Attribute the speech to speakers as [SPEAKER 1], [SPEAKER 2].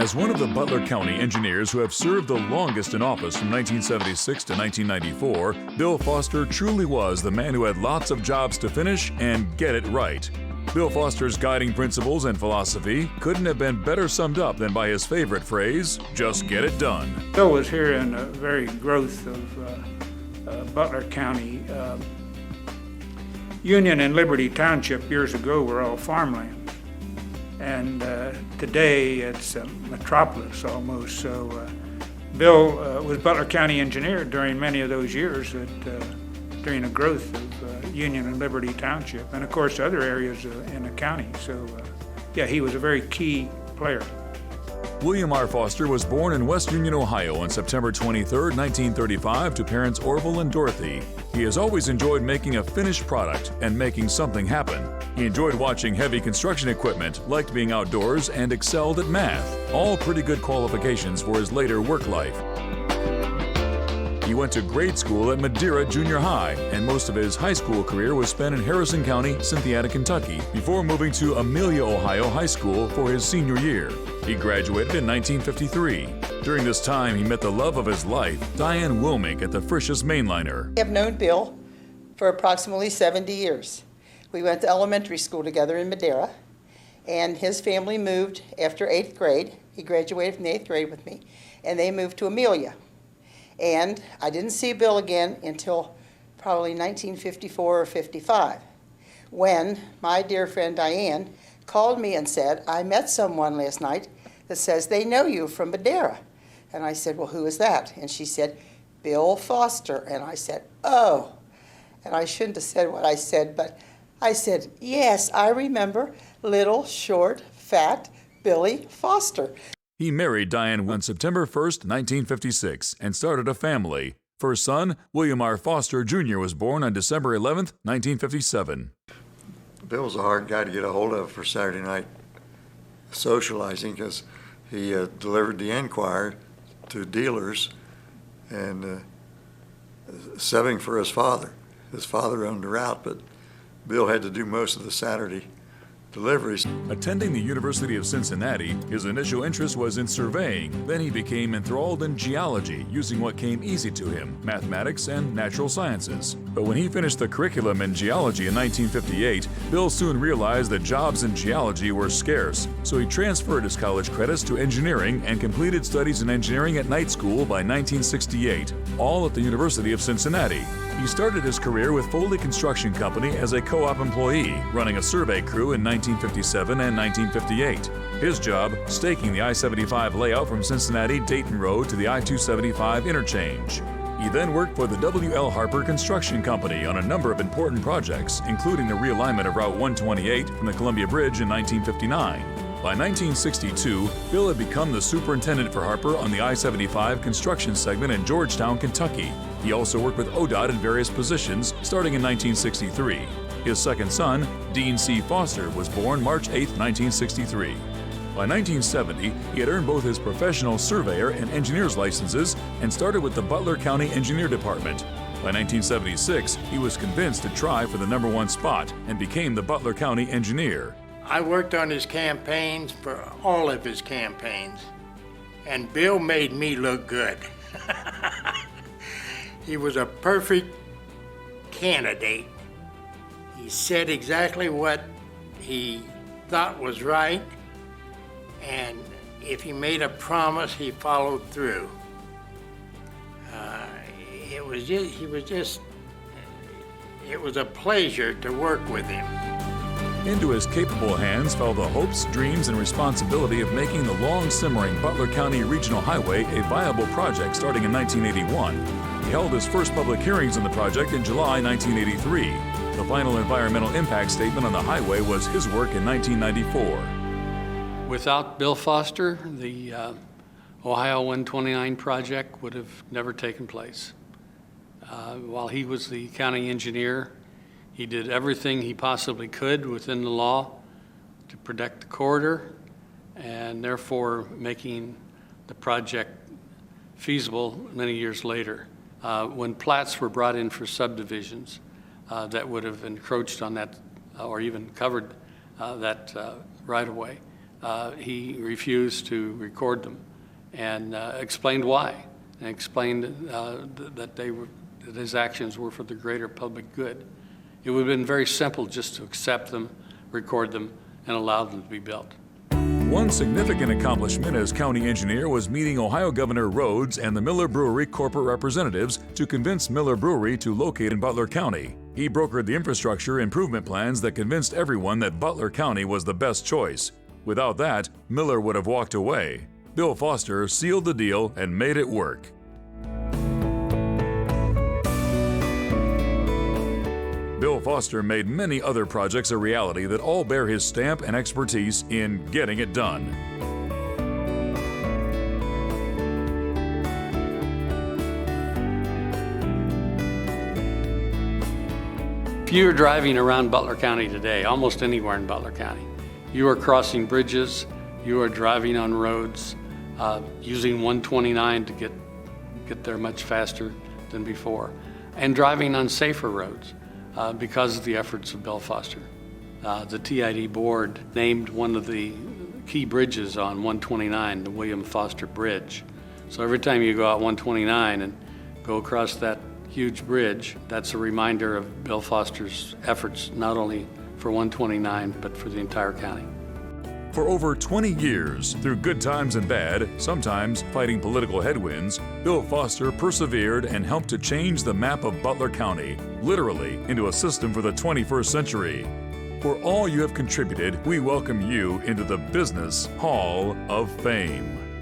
[SPEAKER 1] As one of the Butler County engineers who have served the longest in office from 1976 to 1994, Bill Foster truly was the man who had lots of jobs to finish and get it right. Bill Foster's guiding principles and philosophy couldn't have been better summed up than by his favorite phrase, just get it done.
[SPEAKER 2] Bill was here in the very growth of Butler County. Union and Liberty Township years ago were all farmland. And today it's a metropolis almost. So Bill was Butler County engineer during many of those years during the growth of Union and Liberty Township, and of course other areas in the county. So yeah, he was a very key player.
[SPEAKER 1] William R. Foster was born in West Union, Ohio on September 23, 1935 to parents Orville and Dorothy. He has always enjoyed making a finished product and making something happen. He enjoyed watching heavy construction equipment, liked being outdoors, and excelled at math, all pretty good qualifications for his later work life. He went to grade school at Madeira Junior High, and most of his high school career was spent in Harrison County, Cynthiana, Kentucky, before moving to Amelia, Ohio High School for his senior year. He graduated in 1953. During this time, he met the love of his life, Diane Wilmink, at the Frisch's Mainliner.
[SPEAKER 3] I have known Bill for approximately 70 years. We went to elementary school together in Madeira, and his family moved after 8th grade. He graduated from the 8th grade with me, and they moved to Amelia. And I didn't see Bill again until probably 1954 or 55, when my dear friend Diane called me and said, I met someone last night that says they know you from Madeira. And I said, well, who is that? And she said, Bill Foster. And I said, oh. And I shouldn't have said what I said, but I said, yes, I remember little, short, fat Billy Foster.
[SPEAKER 1] He married Diane on September 1, 1956, and started a family. First son, William R. Foster Jr., was born on December 11, 1957.
[SPEAKER 4] Bill was a hard guy to get a hold of for Saturday night socializing because he delivered the Enquirer to dealers and subbing for his father. His father owned the route, but Bill had to do most of the Saturday deliveries.
[SPEAKER 1] Attending the University of Cincinnati, his initial interest was in surveying. Then he became enthralled in geology, using what came easy to him, mathematics and natural sciences. But when he finished the curriculum in geology in 1958, Bill soon realized that jobs in geology were scarce, so he transferred his college credits to engineering and completed studies in engineering at night school by 1968, all at the University of Cincinnati. He started his career with Foley Construction Company as a co-op employee, running a survey crew in 1957 and 1958. His job, staking the I-75 layout from Cincinnati-Dayton Road to the I-275 interchange. He then worked for the W.L. Harper Construction Company on a number of important projects, including the realignment of Route 128 from the Columbia Bridge in 1959. By 1962, Bill had become the superintendent for Harper on the I-75 construction segment in Georgetown, Kentucky. He also worked with ODOT in various positions, starting in 1963. His second son, Dean C. Foster, was born March 8, 1963. By 1970, he had earned both his professional surveyor and engineer's licenses and started with the Butler County Engineer Department. By 1976, he was convinced to try for the #1 spot and became the Butler County Engineer.
[SPEAKER 5] I worked on his campaigns for all of his campaigns, and Bill made me look good. He was a perfect candidate. He said exactly what he thought was right, and if he made a promise, he followed through. It was a pleasure to work with him.
[SPEAKER 1] Into his capable hands fell the hopes, dreams, and responsibility of making the long-simmering Butler County Regional Highway a viable project starting in 1981. He held his first public hearings on the project in July 1983. The final environmental impact statement on the highway was his work in 1994.
[SPEAKER 6] Without Bill Foster, the Ohio 129 project would have never taken place. While he was the county engineer, he did everything he possibly could within the law to protect the corridor and therefore making the project feasible many years later. When plats were brought in for subdivisions that would have encroached on that or even covered that right-of-way, he refused to record them and explained why, and explained that that his actions were for the greater public good. It would have been very simple just to accept them, record them, and allow them to be built.
[SPEAKER 1] One significant accomplishment as county engineer was meeting Ohio Governor Rhodes and the Miller Brewery corporate representatives to convince Miller Brewery to locate in Butler County. He brokered the infrastructure improvement plans that convinced everyone that Butler County was the best choice. Without that, Miller would have walked away. Bill Foster sealed the deal and made it work. Bill Foster made many other projects a reality that all bear his stamp and expertise in getting it done.
[SPEAKER 6] If you're driving around Butler County today, almost anywhere in Butler County, you are crossing bridges, you are driving on roads, using 129 to get there much faster than before, and driving on safer roads. Because of the efforts of Bill Foster. The TID board named one of the key bridges on 129 the William Foster Bridge. So every time you go out 129 and go across that huge bridge, that's a reminder of Bill Foster's efforts, not only for 129, but for the entire county.
[SPEAKER 1] For over 20 years, through good times and bad, sometimes fighting political headwinds, Bill Foster persevered and helped to change the map of Butler County, literally into a system for the 21st century. For all you have contributed, we welcome you into the Business Hall of Fame.